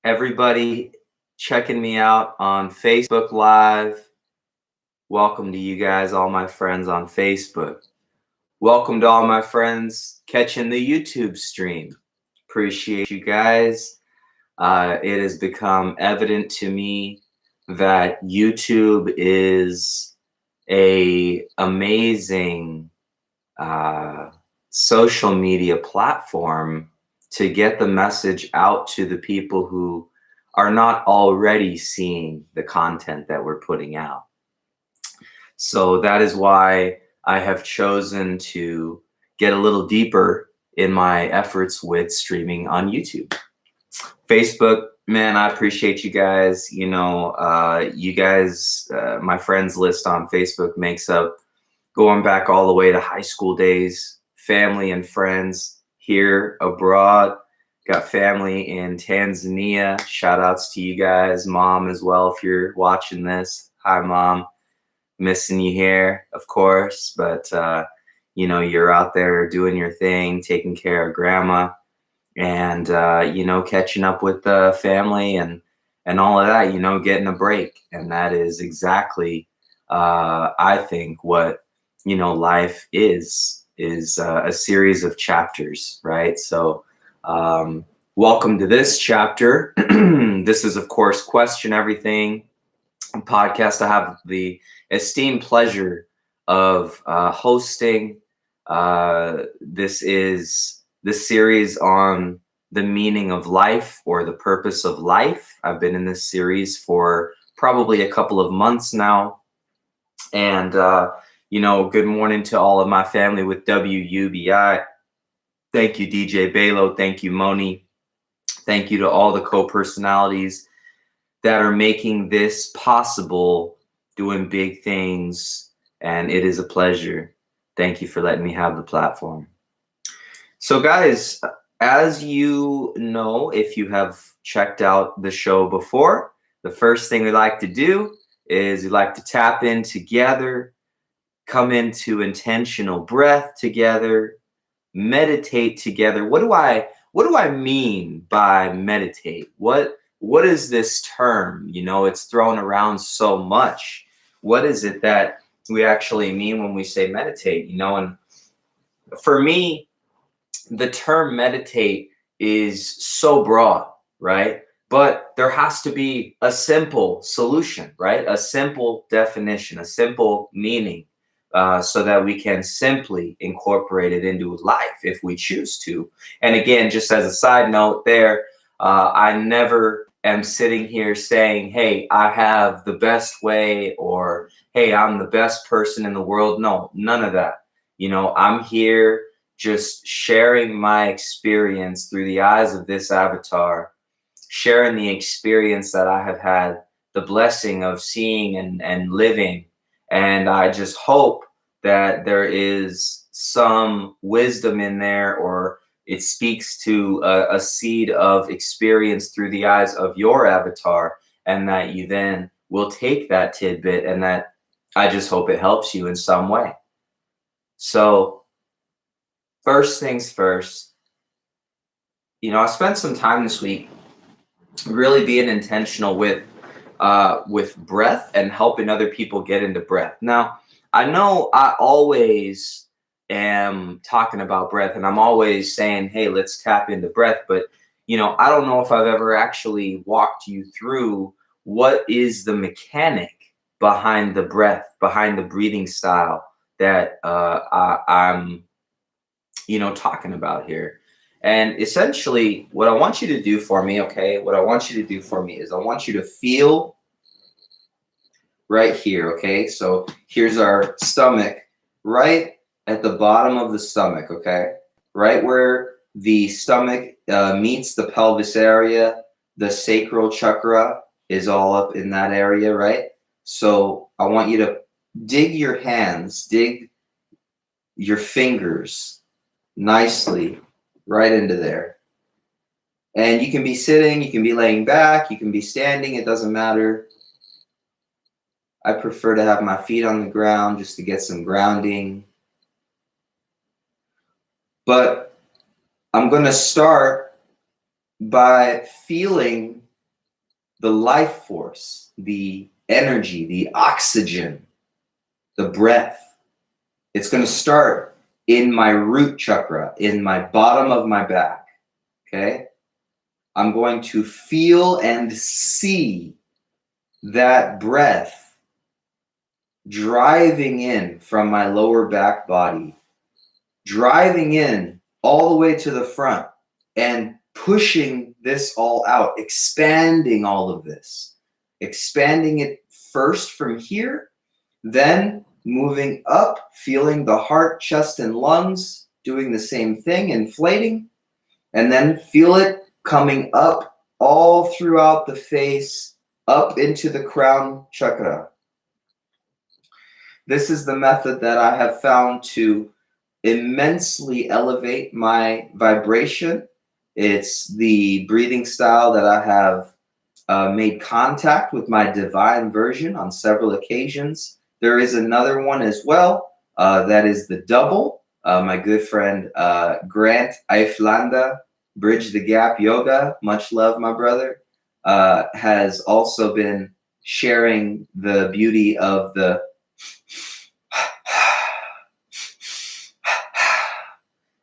Everybody checking me out on Facebook Live. Welcome to you guys, all my friends on Facebook. Welcome to all my friends catching the YouTube stream. Appreciate you guys. It has become evident to me that YouTube is a amazing social media platform to get the message out to the people who are not already seeing the content that we're putting out. So that is why I have chosen to get a little deeper in my efforts with streaming on YouTube. Facebook, man, I appreciate you guys. My friends list on Facebook makes up going back all the way to high school days, family and friends here abroad. Got family in Tanzania. Shout outs to you guys, mom as well. If you're watching this, hi mom, missing you here, of course. But you're out there doing your thing, taking care of grandma, and catching up with the family and all of that. Getting a break, and that is exactly, I think, what life is a series of chapters, right? So welcome to this chapter. This is, of course, Question Everything podcast. I have the esteemed pleasure of hosting. This is the series on the meaning of life, or the purpose of life. I've been in this series for probably a couple of months now. And good morning to all of my family with WUBI. Thank you, DJ Balo. Thank you, Moni. Thank you to all the co-personalities that are making this possible, doing big things. And it is a pleasure. Thank you for letting me have the platform. So guys, as you know, if you have checked out the show before, the first thing we like to do is we like to tap in together, come into intentional breath together, meditate together. What do I mean by meditate? What is this term? It's thrown around so much. What is it that we actually mean when we say meditate? And for me, the term meditate is so broad, right? But there has to be a simple solution, right? A simple definition, a simple meaning, so that we can simply incorporate it into life if we choose to. And again, just as a side note there, I never am sitting here saying, hey, I have the best way, or hey, I'm the best person in the world. No, none of that. I'm here just sharing my experience through the eyes of this avatar, sharing the experience that I have had the blessing of seeing and living. And I just hope that there is some wisdom in there, or it speaks to a seed of experience through the eyes of your avatar, and that you then will take that tidbit, and that I just hope it helps you in some way. So first things first, I spent some time this week really being intentional with breath and helping other people get into breath. Now, I know I always am talking about breath, and I'm always saying, hey, let's tap into breath. But, I don't know if I've ever actually walked you through what is the mechanic behind the breath, behind the breathing style that I'm talking about here. And essentially, what I want you to do for me, okay, what I want you to do for me is I want you to feel right here, okay? So here's our stomach, right at the bottom of the stomach, okay? Right where the stomach meets the pelvis area, the sacral chakra is all up in that area, right? So I want you to dig your hands, dig your fingers nicely right into there. And you can be sitting, you can be laying back, you can be standing, it doesn't matter. I prefer to have my feet on the ground just to get some grounding. But I'm going to start by feeling the life force, the energy, the oxygen, the breath. It's going to start in my root chakra, in my bottom of my back. Okay? I'm going to feel and see that breath driving in from my lower back body, driving in all the way to the front and pushing this all out, expanding all of this, expanding it first from here, then moving up, feeling the heart, chest, and lungs doing the same thing, inflating, and then feel it coming up all throughout the face, up into the crown chakra. This is the method that I have found to immensely elevate my vibration. It's the breathing style that I have made contact with my divine version on several occasions. There is another one as well. That is the double. My good friend Grant Eiflanda, Bridge the Gap Yoga, much love, my brother, has also been sharing the beauty of the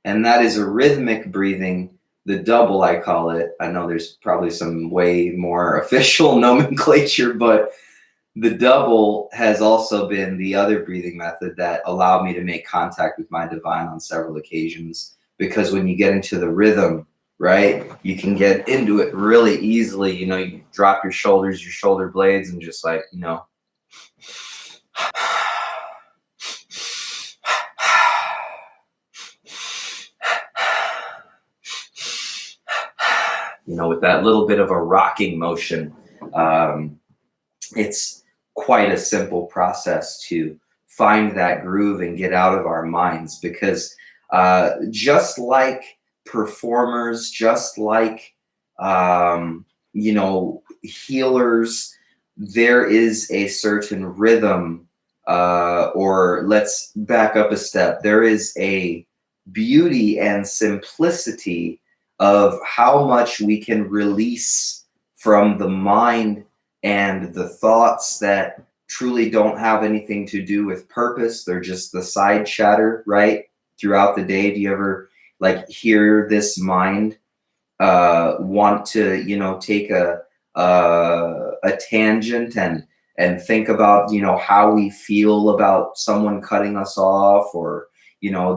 and that is a rhythmic breathing, the double, I call it. I know there's probably some way more official nomenclature, but the double has also been the other breathing method that allowed me to make contact with my divine on several occasions. Because when you get into the rhythm, right, you can get into it really easily. You know, you drop your shoulders, your shoulder blades, and just like, you know, with that little bit of a rocking motion. It's quite a simple process to find that groove and get out of our minds, because just like performers, just like healers, there is a certain rhythm, or let's back up a step. There is a beauty and simplicity of how much we can release from the mind and the thoughts that truly don't have anything to do with purpose. They're just the side chatter, right? Throughout the day. Do you ever like hear this mind want to, take a tangent and think about, how we feel about someone cutting us off, or,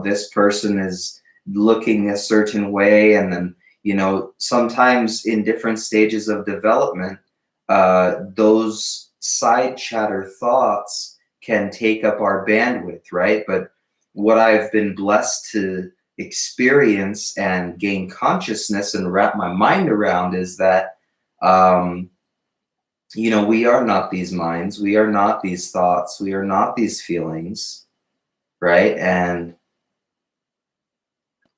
this person is looking a certain way, and then sometimes in different stages of development, those side chatter thoughts can take up our bandwidth, right? But what I've been blessed to experience and gain consciousness and wrap my mind around is that we are not these minds, we are not these thoughts, we are not these feelings, right? And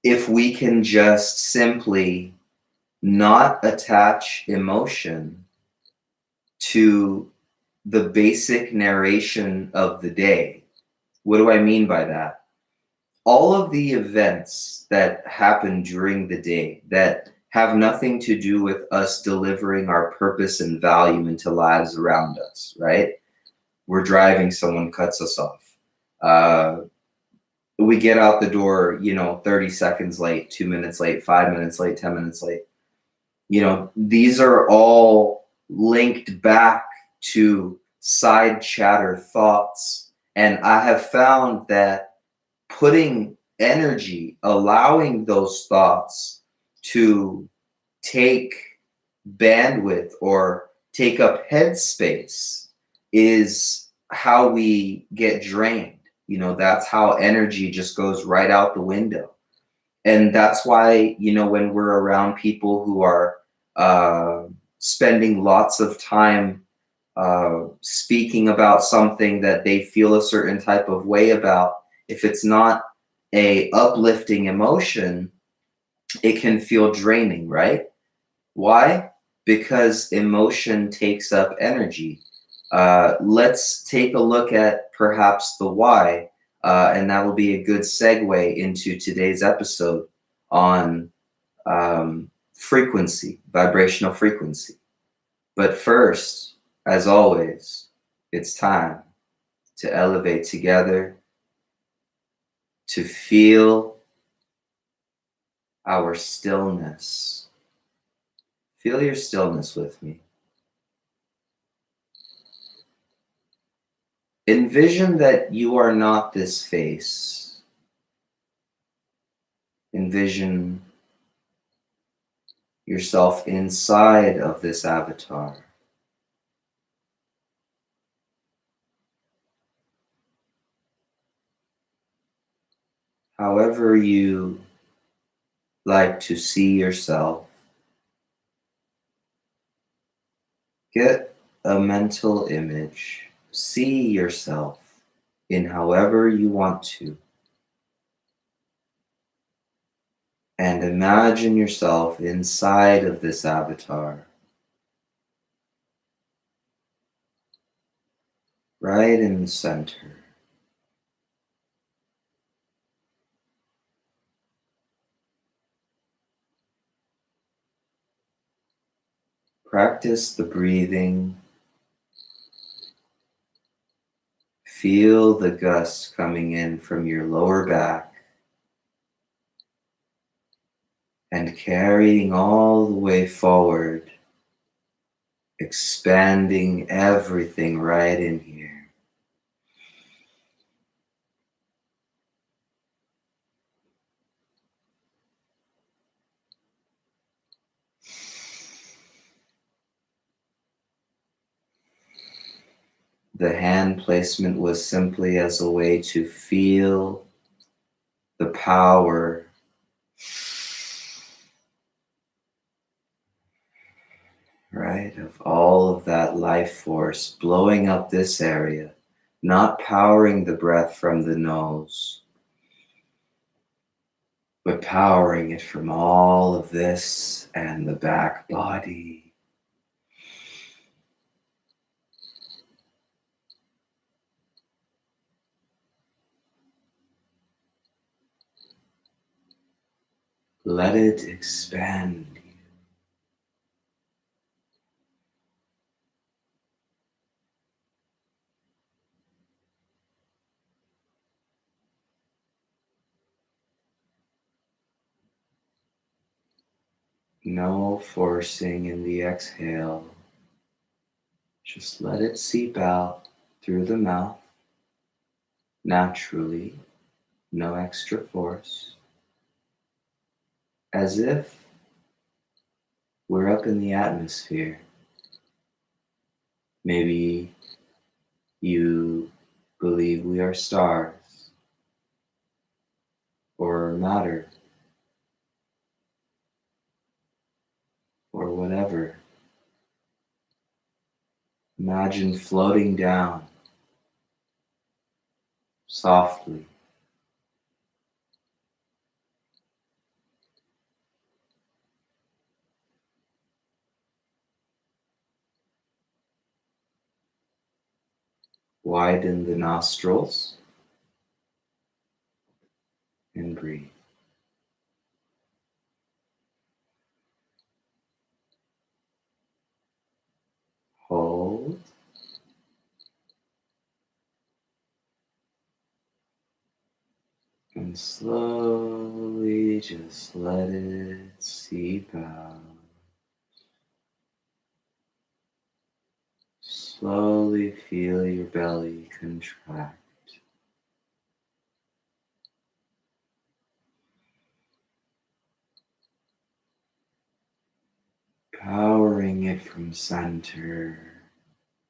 if we can just simply not attach emotion to the basic narration of the day. What do I mean by that? All of the events that happen during the day that have nothing to do with us delivering our purpose and value into lives around us, right? We're driving, someone cuts us off. We get out the door, 30 seconds late, 2 minutes late, 5 minutes late, 10 minutes late. These are all linked back to side chatter thoughts. And I have found that putting energy, allowing those thoughts to take bandwidth or take up headspace is how we get drained. That's how energy just goes right out the window. And that's why, when we're around people who are spending lots of time speaking about something that they feel a certain type of way about, if it's not a uplifting emotion, it can feel draining, right? Why? Because emotion takes up energy. Let's take a look at perhaps the why, and that will be a good segue into today's episode on frequency, vibrational frequency. But first, as always, it's time to elevate together, to feel our stillness. Feel your stillness with me. Envision that you are not this face. Envision yourself inside of this avatar. However you like to see yourself, get a mental image. See yourself in however you want to. And imagine yourself inside of this avatar, right in the center. Practice the breathing. Feel the gust coming in from your lower back and carrying all the way forward, expanding everything right in here. The hand placement was simply as a way to feel the power, right, of all of that life force blowing up this area, not powering the breath from the nose, but powering it from all of this and the back body. Let it expand you. No forcing in the exhale. Just let it seep out through the mouth naturally, no extra force. As if we're up in the atmosphere. Maybe you believe we are stars or matter or whatever. Imagine floating down softly. Widen the nostrils and breathe. Hold and slowly just let it seep out. Slowly feel your belly contract. Powering it from center,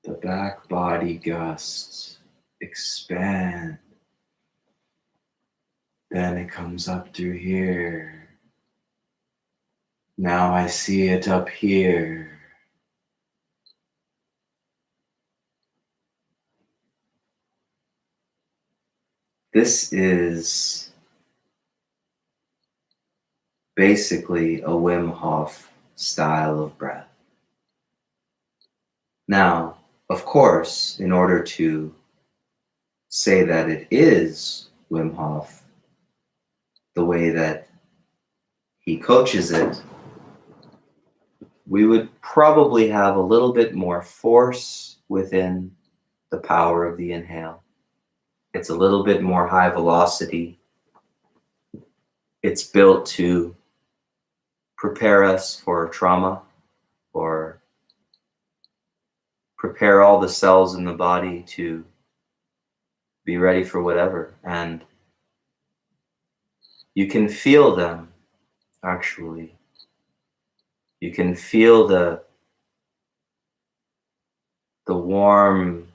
the back body gusts expand. Then it comes up through here. Now I see it up here. This is basically a Wim Hof style of breath. Now, of course, in order to say that it is Wim Hof, the way that he coaches it, we would probably have a little bit more force within the power of the inhale. It's a little bit more high velocity. It's built to prepare us for trauma, or prepare all the cells in the body to be ready for whatever. And you can feel them, actually. You can feel the warm,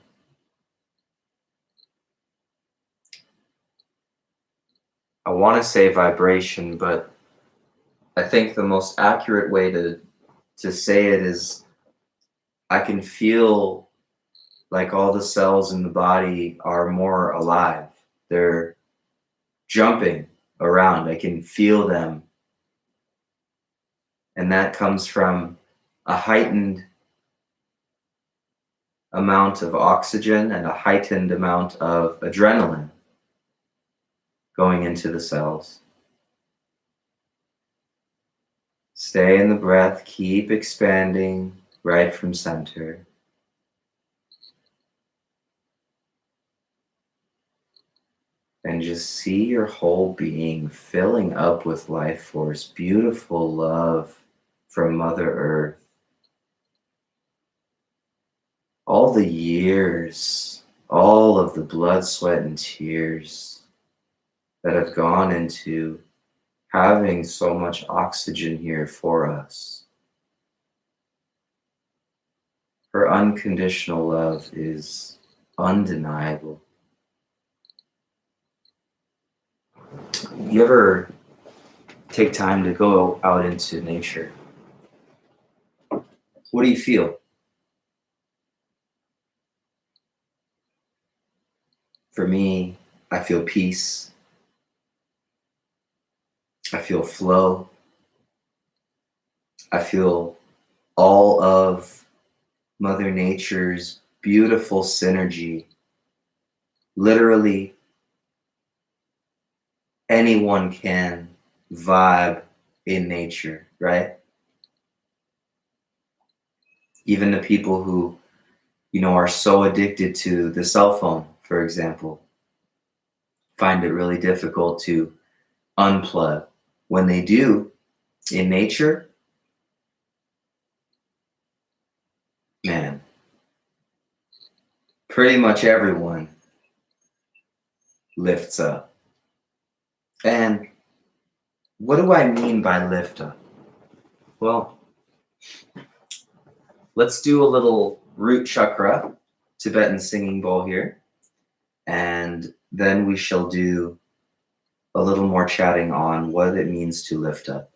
I want to say vibration, but I think the most accurate way to say it is I can feel like all the cells in the body are more alive. They're jumping around. I can feel them. And that comes from a heightened amount of oxygen and a heightened amount of adrenaline going into the cells. Stay in the breath, keep expanding right from center. And just see your whole being filling up with life force, beautiful love from Mother Earth. All the years, all of the blood, sweat, and tears that have gone into having so much oxygen here for us. Her unconditional love is undeniable. You ever take time to go out into nature? What do you feel? For me, I feel peace. I feel flow. I feel all of Mother Nature's beautiful synergy. Literally, anyone can vibe in nature, right? Even the people who, are so addicted to the cell phone, for example, find it really difficult to unplug. When they do, in nature, man, pretty much everyone lifts up. And what do I mean by lift up? Well, let's do a little root chakra, Tibetan singing bowl here. And then we shall do a little more chatting on what it means to lift up.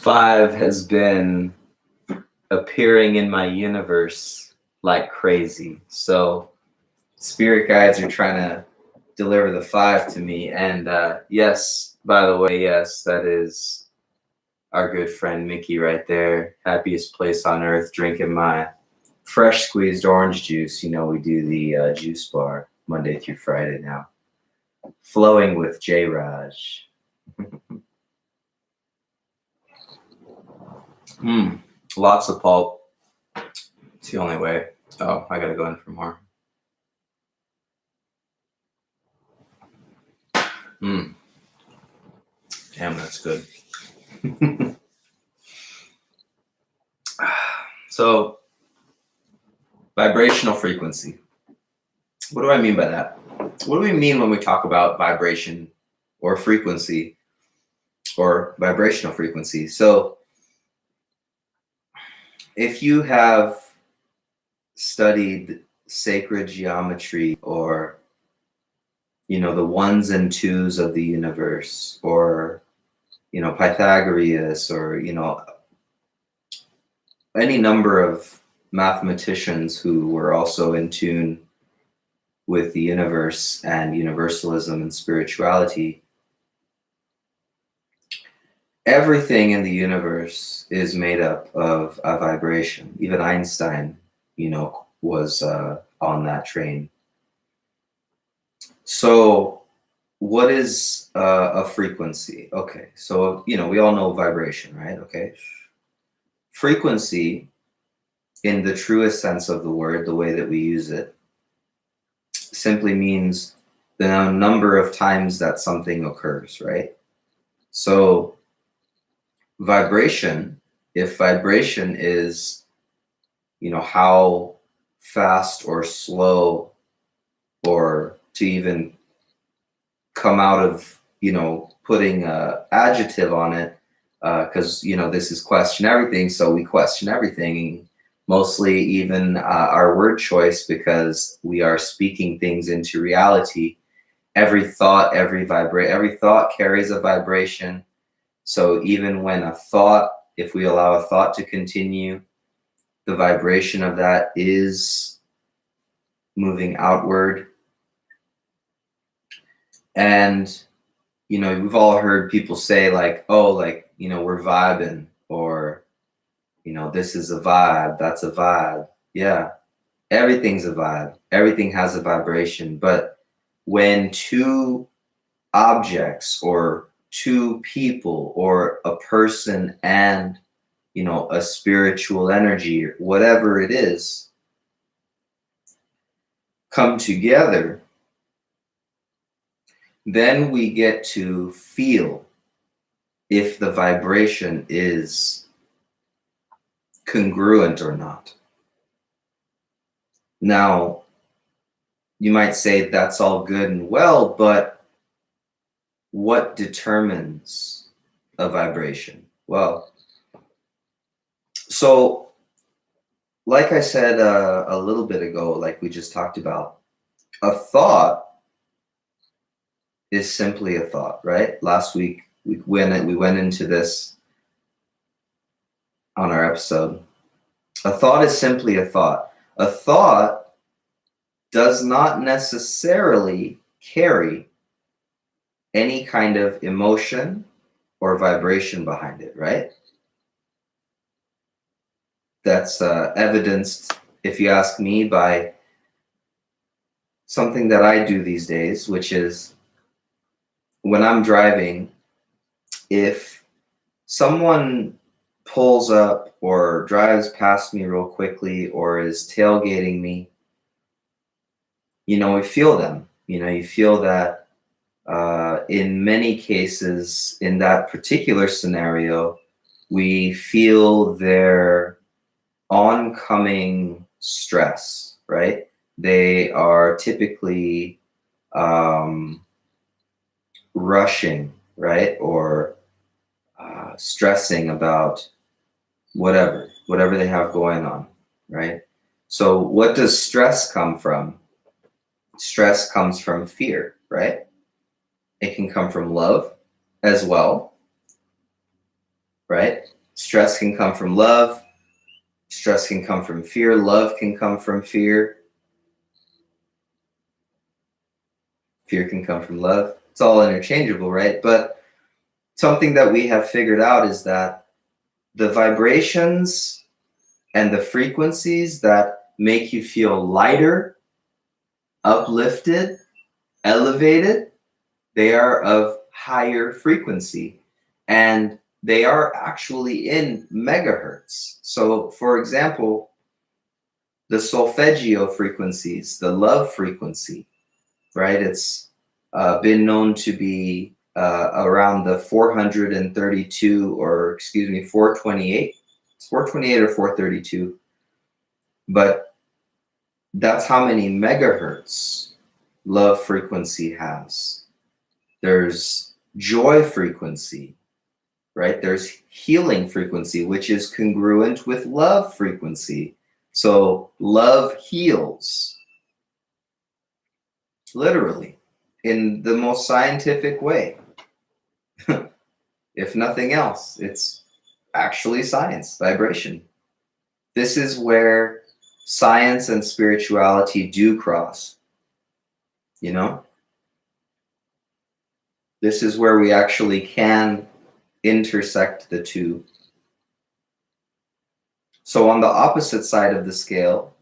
5 has been appearing in my universe like crazy. So spirit guides are trying to deliver the 5 to me. And yes, by the way, yes, that is our good friend Mickey right there. Happiest place on earth, drinking my fresh squeezed orange juice. You know, we do the juice bar Monday through Friday now. Flowing with J Raj. Lots of pulp. It's the only way. Oh, I gotta go in for more. Damn, that's good. So, vibrational frequency. What do I mean by that? What do we mean when we talk about vibration or frequency or vibrational frequency? So, if you have studied sacred geometry or, you know, the ones and twos of the universe, or, you know, Pythagoras, or, you know, any number of mathematicians who were also in tune with the universe and universalism and spirituality, everything in the universe is made up of a vibration. Even Einstein, you know, was on that train. So what is a frequency? Okay, so, you know, we all know vibration, right? Okay. Frequency, in the truest sense of the word, the way that we use it, simply means the number of times that something occurs, right? So vibration, if vibration is, you know, how fast or slow, or to even come out of, you know, putting a adjective on it, because, you know, this is question everything, so we question everything, mostly even our word choice, because we are speaking things into reality. Every thought, every thought carries a vibration. So even when a thought, if we allow a thought to continue, the vibration of that is moving outward. And, you know, we've all heard people say, like, oh, like, you know, we're vibing, or, you know, this is a vibe, that's a vibe. Yeah, everything's a vibe. Everything has a vibration. But when two objects, or two people, or a person and, you know, a spiritual energy, or whatever it is, come together, then we get to feel if the vibration is congruent or not. Now, you might say that's all good and well, but what determines a vibration? Well, so like I said a little bit ago, like we just talked about, a thought is simply a thought, right? Last week we went into this on our episode. A thought is simply a thought. A thought does not necessarily carry any kind of emotion or vibration behind it, right? That's evidenced, if you ask me, by something that I do these days, which is when I'm driving, if someone pulls up or drives past me real quickly or is tailgating me, you know, we feel them. You know, you feel that in many cases, in that particular scenario, we feel their oncoming stress, right? They are typically rushing, right? Or stressing about whatever they have going on, right? So what does stress come from? Stress comes from fear, right? It can come from love as well. right? Stress can come from love. Stress can come from fear. Love can come from fear. Fear can come from love. It's all interchangeable, right? But something that we have figured out is that the vibrations and the frequencies that make you feel lighter, uplifted, elevated, they are of higher frequency. And they are actually in megahertz. So, for example, the solfeggio frequencies, the love frequency, right? It's been known to be around the 432, or excuse me, 428. It's 428 or 432. But that's how many megahertz love frequency has. There's joy frequency, right? There's healing frequency, which is congruent with love frequency. So love heals, literally, in the most scientific way. If nothing else, it's actually science, vibration. This is where science and spirituality do cross, you know? This is where we actually can intersect the two. So on the opposite side of the scale,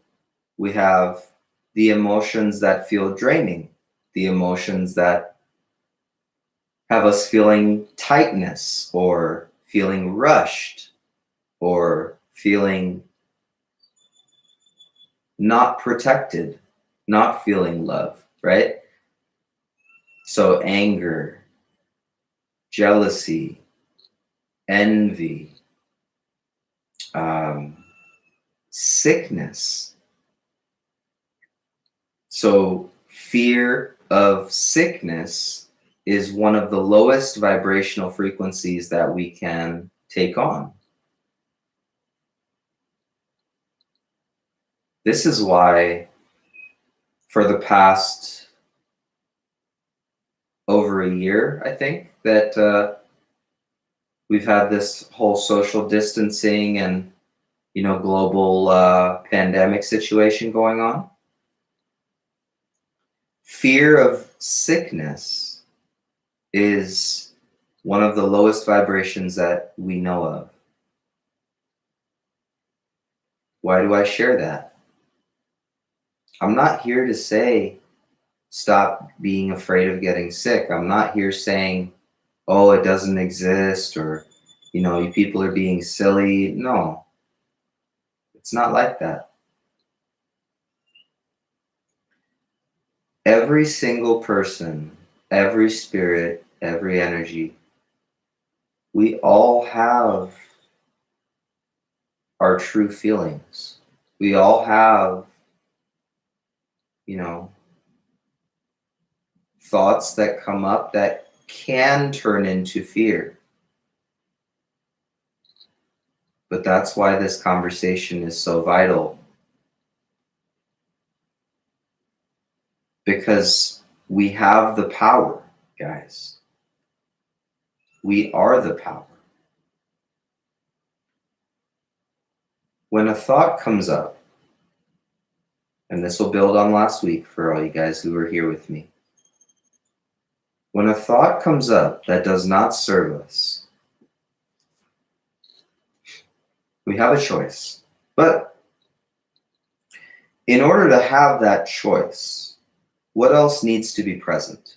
we have the emotions that feel draining, the emotions that have us feeling tightness or feeling rushed or feeling not protected, not feeling love, right? So anger, jealousy, envy, sickness. So fear of sickness is one of the lowest vibrational frequencies that we can take on. This is why for the past over a year, I think, that we've had this whole social distancing and, you know, global pandemic situation going on. Fear of sickness is one of the lowest vibrations that we know of. Why do I share that? I'm not here to say stop being afraid of getting sick. I'm not here saying, oh, it doesn't exist, or, you know, you people are being silly. No, it's not like that. Every single person, every spirit, every energy, we all have our true feelings. We all have, you know, thoughts that come up that can turn into fear. But that's why this conversation is so vital. Because we have the power, guys. We are the power. When a thought comes up, and this will build on last week for all you guys who were here with me. When a thought comes up that does not serve us, we have a choice. But in order to have that choice, what else needs to be present?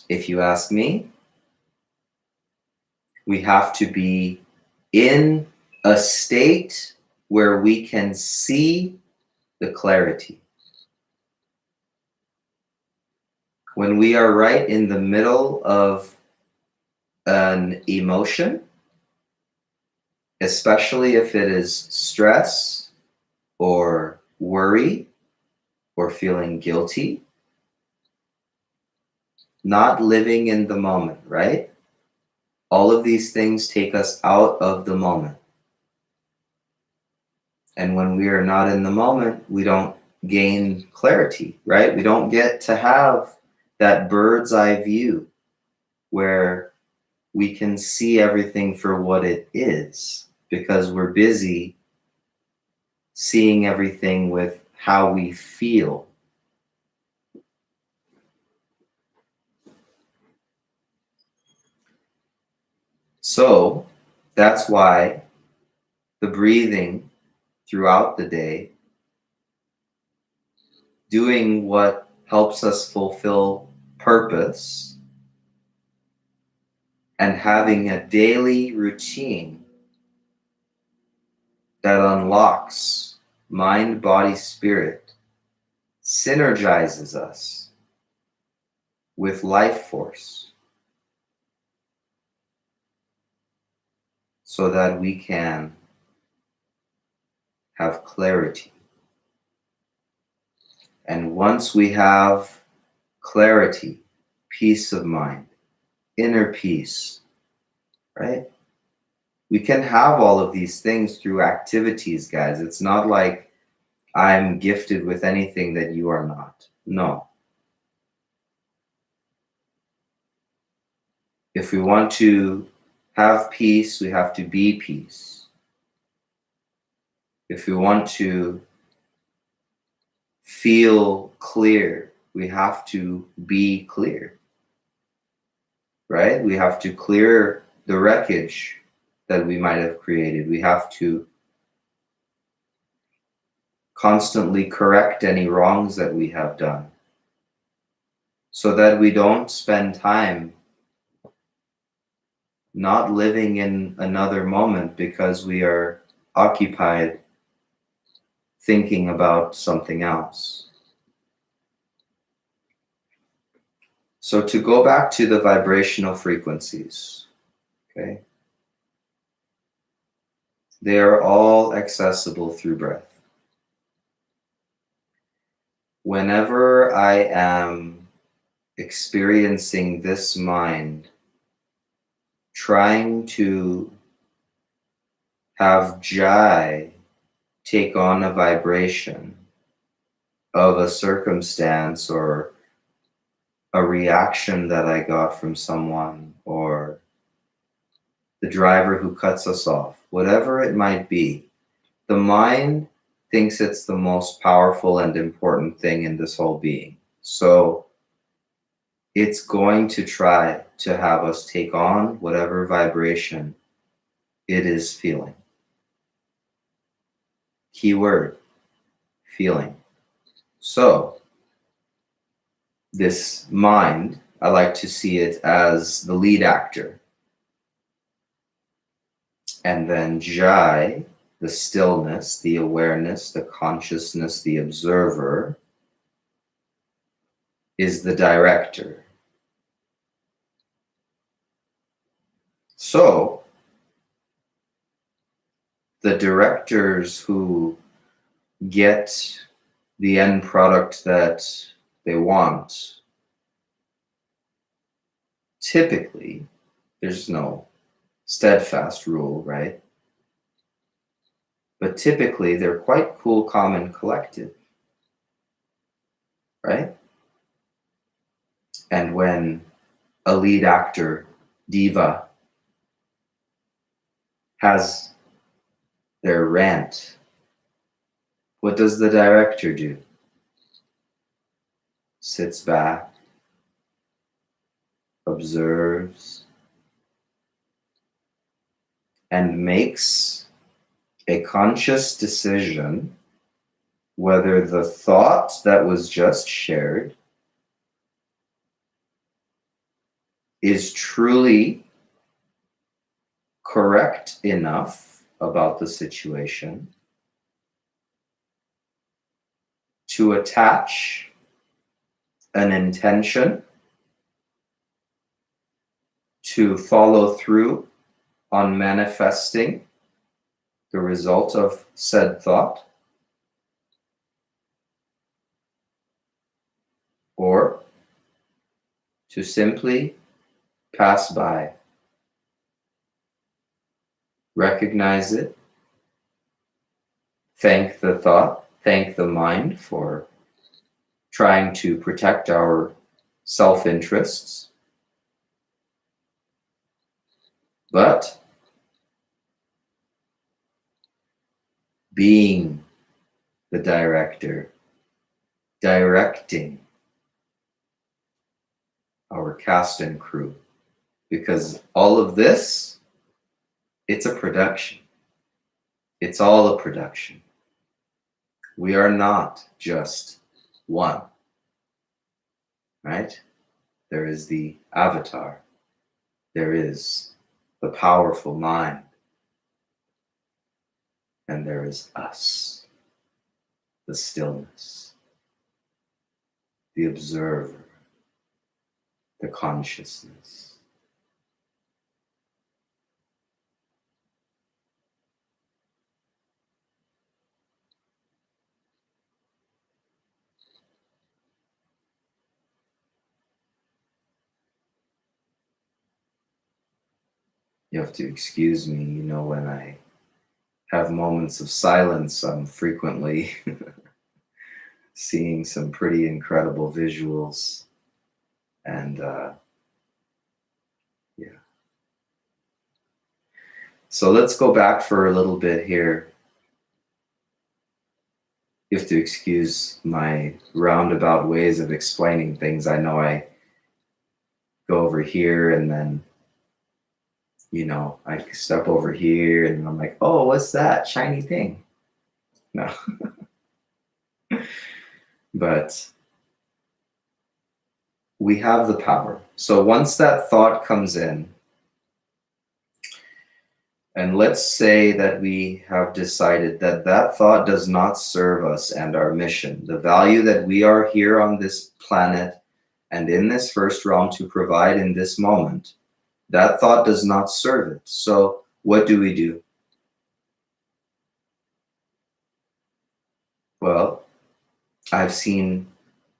If you ask me, we have to be in a state where we can see the clarity. When we are right in the middle of an emotion, especially if it is stress or worry or feeling guilty, not living in the moment, right? All of these things take us out of the moment. And when we are not in the moment, we don't gain clarity, right? We don't get to have that bird's eye view where we can see everything for what it is because we're busy seeing everything with how we feel. So that's why the breathing throughout the day, doing what helps us fulfill purpose, and having a daily routine that unlocks mind, body, spirit, synergizes us with life force so that we can have clarity. And once we have clarity, peace of mind, inner peace, right? We can have all of these things through activities, guys. It's not like I'm gifted with anything that you are not. No. If we want to have peace, we have to be peace. If we want to feel clear, we have to be clear, right? We have to clear the wreckage that we might have created. We have to constantly correct any wrongs that we have done so that we don't spend time not living in another moment because we are occupied thinking about something else. So to go back to the vibrational frequencies, okay, they are all accessible through breath. Whenever I am experiencing this mind trying to have jai take on a vibration of a circumstance or a reaction that I got from someone or the driver who cuts us off, whatever it might be, the mind thinks it's the most powerful and important thing in this whole being. So it's going to try to have us take on whatever vibration it is feeling. Keyword, feeling. So this mind, I like to see it as the lead actor. And then jai, the stillness, the awareness, the consciousness, the observer, is the director. So the directors who get the end product that they want, typically, there's no steadfast rule, right? But typically, they're quite cool, calm, and collected, right? And when a lead actor, diva, has their rant, what does the director do? Sits back, observes, and makes a conscious decision whether the thought that was just shared is truly correct enough about the situation to attach an intention to follow through on manifesting the result of said thought, or to simply pass by, recognize it, thank the thought thank the mind for trying to protect our self-interests, but being the director, directing our cast and crew, because all of this, it's a production. It's all a production. We are not just one, right? There is the avatar. There is the powerful mind. And there is us, the stillness, the observer, the consciousness. You have to excuse me, when I have moments of silence, I'm frequently seeing some pretty incredible visuals. And yeah. So let's go back for a little bit here. You have to excuse my roundabout ways of explaining things. I know I go over here and then, I step over here and I'm like, oh, what's that shiny thing? No. But we have the power. So once that thought comes in, and let's say that we have decided that that thought does not serve us and our mission, the value that we are here on this planet and in this first realm to provide in this moment, that thought does not serve it. So what do? Well, I've seen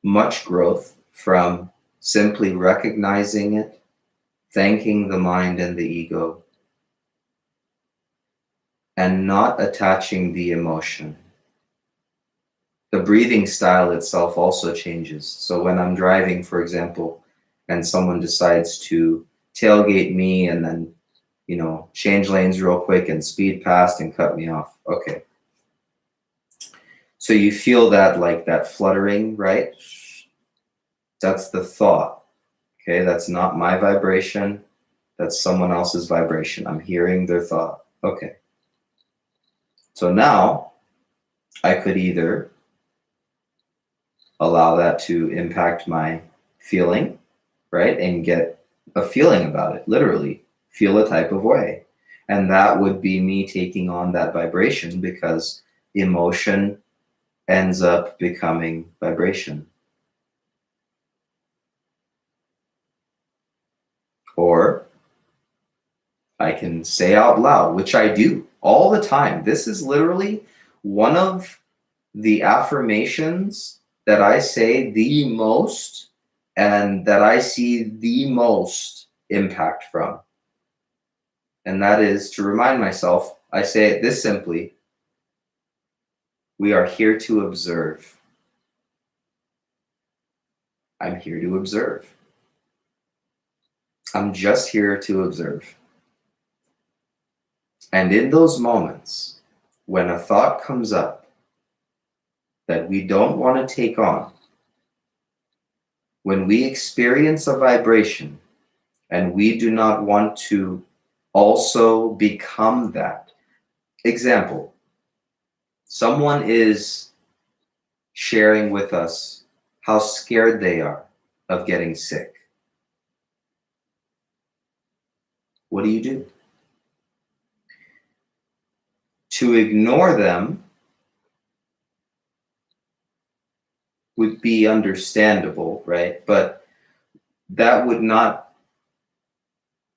much growth from simply recognizing it, thanking the mind and the ego, and not attaching the emotion. The breathing style itself also changes. So when I'm driving, for example, and someone decides to tailgate me and then, change lanes real quick and speed past and cut me off. Okay. So you feel that, like that fluttering, right? That's the thought. Okay, that's not my vibration. That's someone else's vibration. I'm hearing their thought. Okay. So now I could either allow that to impact my feeling, right? And get a feeling about it, literally feel a type of way. And that would be me taking on that vibration, because emotion ends up becoming vibration. Or I can say out loud, which I do all the time. This is literally one of the affirmations that I say the most and that I see the most impact from. And that is to remind myself, I say it this simply: we are here to observe. I'm here to observe. I'm just here to observe. And in those moments, when a thought comes up that we don't want to take on, when we experience a vibration and we do not want to also become that. Example, someone is sharing with us how scared they are of getting sick. What do? To ignore them would be understandable, right? But that would not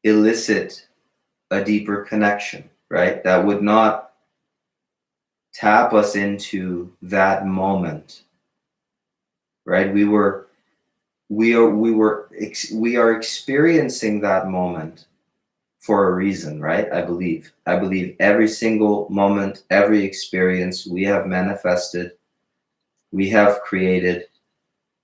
elicit a deeper connection, right? That would not tap us into that moment, right? We are experiencing that moment for a reason, right? I believe every single moment, every experience we have manifested we have created,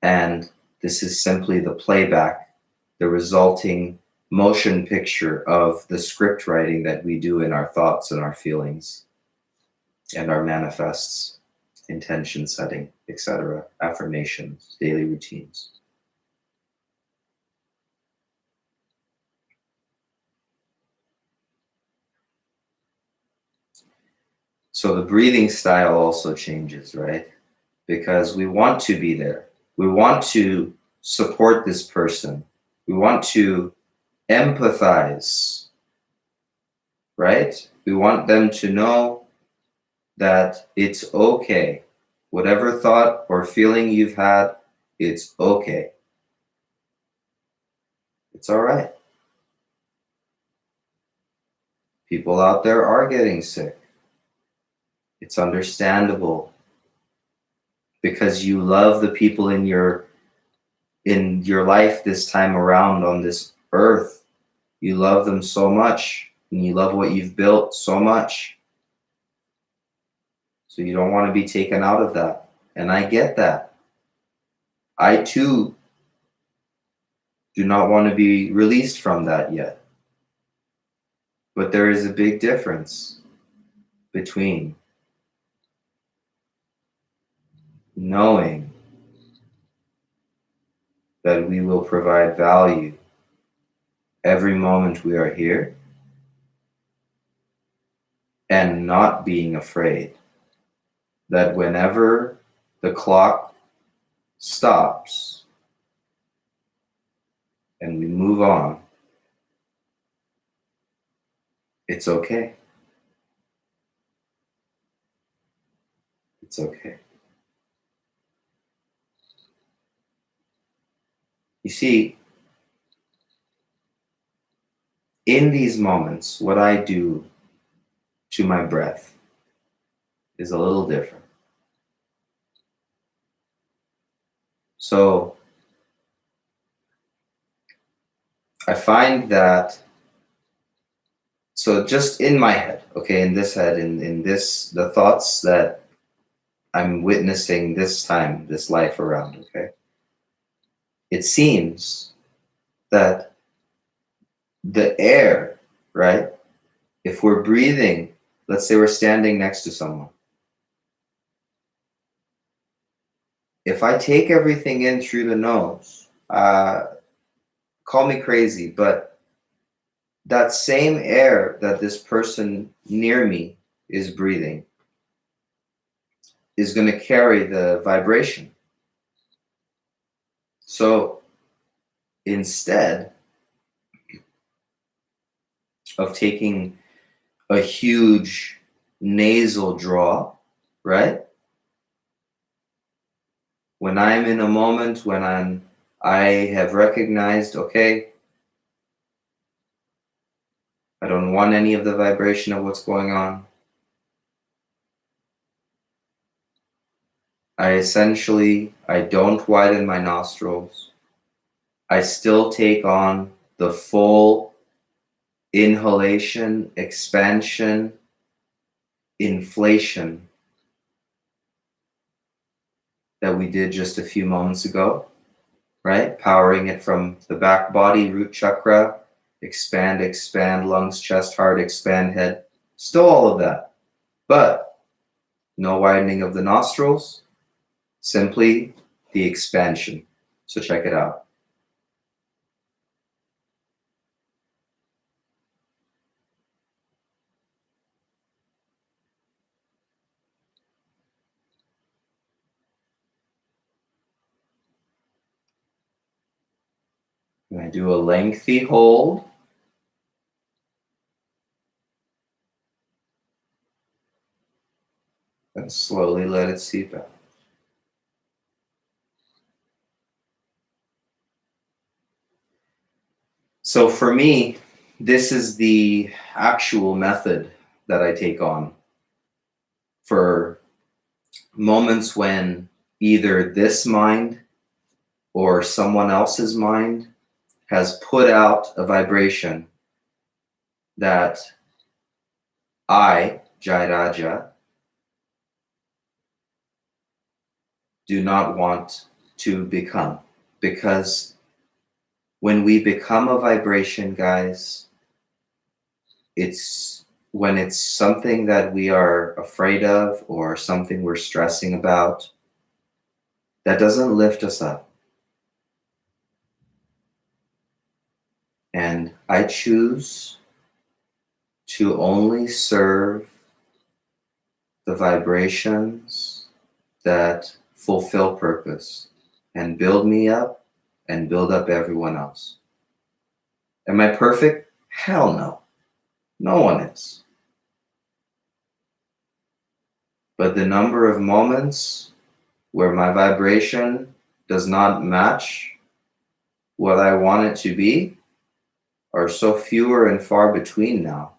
and this is simply the playback, the resulting motion picture of the script writing that we do in our thoughts and our feelings and our manifests, intention setting, etc., affirmations, daily routines. So the breathing style also changes, right? Because we want to be there. We want to support this person. We want to empathize, right? We want them to know that it's okay. Whatever thought or feeling you've had, it's okay. It's all right. People out there are getting sick. It's understandable because you love the people in your life this time around on this earth. You love them so much, and you love what you've built so much. So you don't want to be taken out of that. And I get that. I too do not want to be released from that yet. But there is a big difference between knowing that we will provide value every moment we are here and not being afraid that whenever the clock stops and we move on, it's okay. It's okay. You see, in these moments, what I do to my breath is a little different. So I find that, so just in my head, okay, in this head, in this, the thoughts that I'm witnessing this time, this life around, okay, it seems that the air, right, if we're breathing, let's say we're standing next to someone. If I take everything in through the nose, call me crazy, but that same air that this person near me is breathing is going to carry the vibration. So instead of taking a huge nasal draw, right? When I'm in a moment, I have recognized, okay, I don't want any of the vibration of what's going on. I don't widen my nostrils. I still take on the full inhalation, expansion, inflation that we did just a few moments ago, right? Powering it from the back body, root chakra, expand, lungs, chest, heart, expand, head. Still all of that, but no widening of the nostrils, simply the expansion. So check it out. And I do a lengthy hold. And slowly let it seep out. So for me, this is the actual method that I take on for moments when either this mind or someone else's mind has put out a vibration that I, Jai Raja, do not want to become. Because when we become a vibration, guys, it's when it's something that we are afraid of or something we're stressing about, that doesn't lift us up. And I choose to only serve the vibrations that fulfill purpose and build me up and build up everyone else. Am I perfect? Hell no. No one is. But the number of moments where my vibration does not match what I want it to be are so fewer and far between now.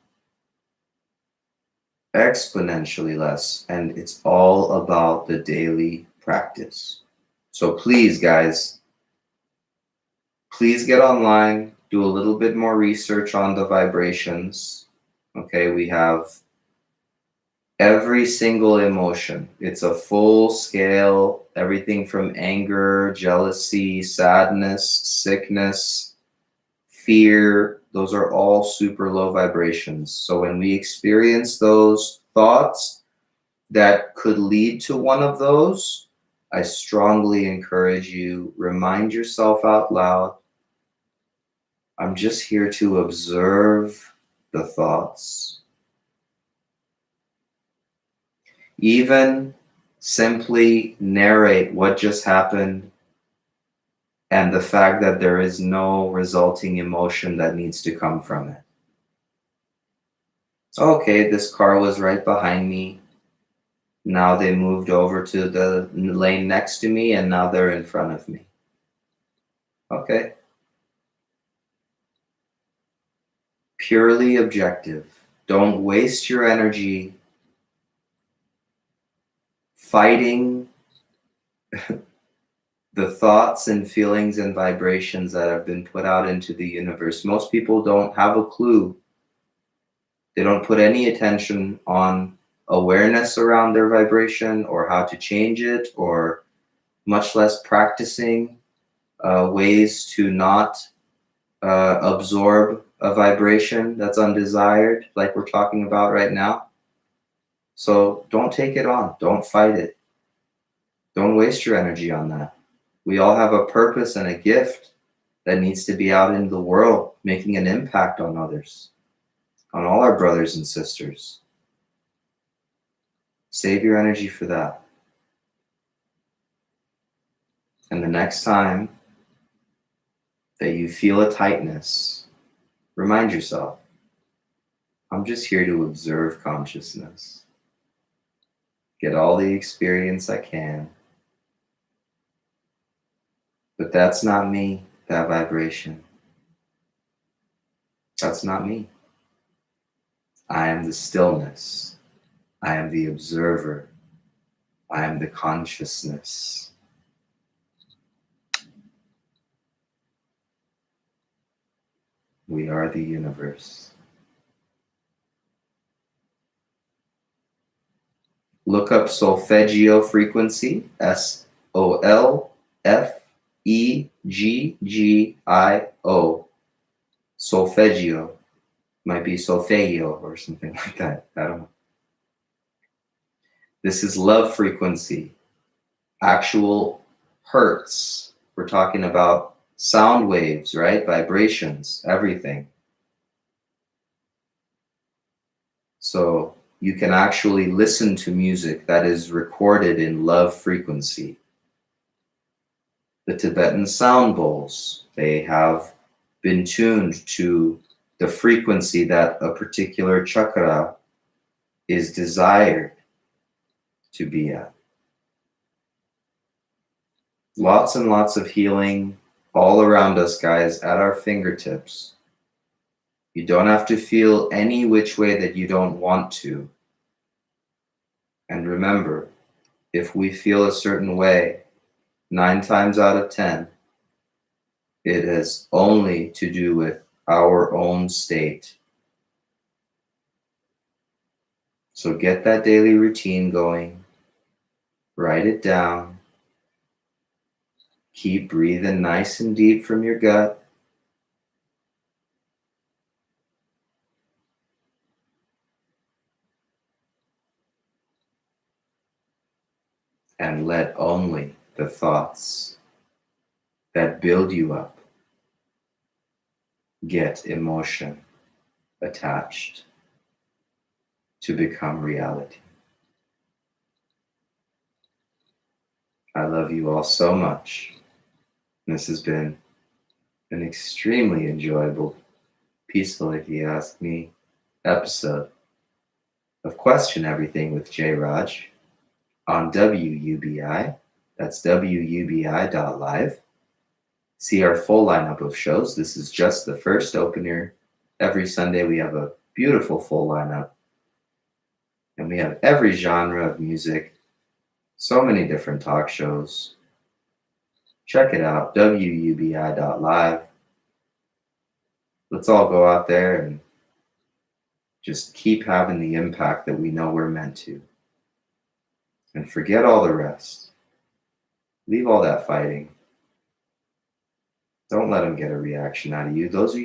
Exponentially less. And it's all about the daily practice. So please, guys, please get online, do a little bit more research on the vibrations. Okay, we have every single emotion. It's a full scale, everything from anger, jealousy, sadness, sickness, fear. Those are all super low vibrations. So when we experience those thoughts that could lead to one of those, I strongly encourage you, remind yourself out loud, I'm just here to observe the thoughts. Even simply narrate what just happened and the fact that there is no resulting emotion that needs to come from it. Okay, this car was right behind me. Now they moved over to the lane next to me and now they're in front of me. Okay. Purely objective. Don't waste your energy fighting the thoughts and feelings and vibrations that have been put out into the universe. Most people don't have a clue. They don't put any attention on awareness around their vibration or how to change it, or much less practicing ways to not absorb a vibration that's undesired, like we're talking about right now. So don't take it on. Don't fight it. Don't waste your energy on that. We all have a purpose and a gift that needs to be out in the world, making an impact on others, on all our brothers and sisters. Save your energy for that. And the next time that you feel a tightness, remind yourself, I'm just here to observe consciousness, get all the experience I can. But that's not me, that vibration. That's not me. I am the stillness. I am the observer. I am the consciousness. We are the universe. Look up solfeggio frequency, SOLFEGGIO. Solfeggio. Might be solfeggio or something like that. I don't know. This is love frequency, actual hertz. We're talking about sound waves, right? Vibrations, everything. So you can actually listen to music that is recorded in love frequency. The Tibetan sound bowls, they have been tuned to the frequency that a particular chakra is desired to be at. Lots and lots of healing all around us, guys, at our fingertips. You don't have to feel any which way that you don't want to. And remember, if we feel a certain way, 9 times out of 10, it is only to do with our own state. So get that daily routine going, write it down, Keep breathing nice and deep from your gut. And let only the thoughts that build you up get emotion attached to become reality. I love you all so much. This has been an extremely enjoyable, peaceful, if you ask me, episode of Question Everything with J. Raj on WUBI. That's WUBI.live. See our full lineup of shows. This is just the first opener. Every Sunday we have a beautiful full lineup. And we have every genre of music, so many different talk shows. Check it out, WUBI.live. Let's all go out there and just keep having the impact that we know we're meant to. And forget all the rest. Leave all that fighting. Don't let them get a reaction out of you. Those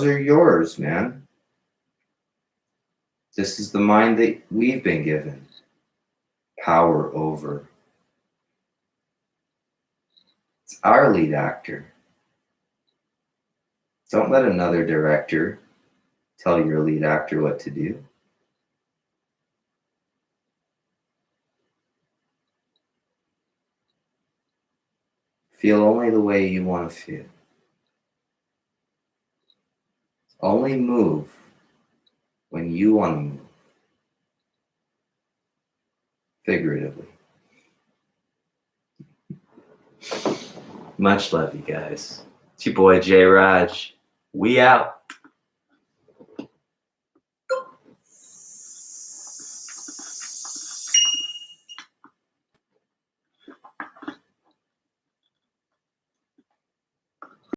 are yours, man. This is the mind that we've been given power over. It's our lead actor. Don't let another director tell your lead actor what to do. Feel only the way you want to feel. Only move when you want to move. Figuratively. Much love, you guys. It's your boy J. Raj. We out.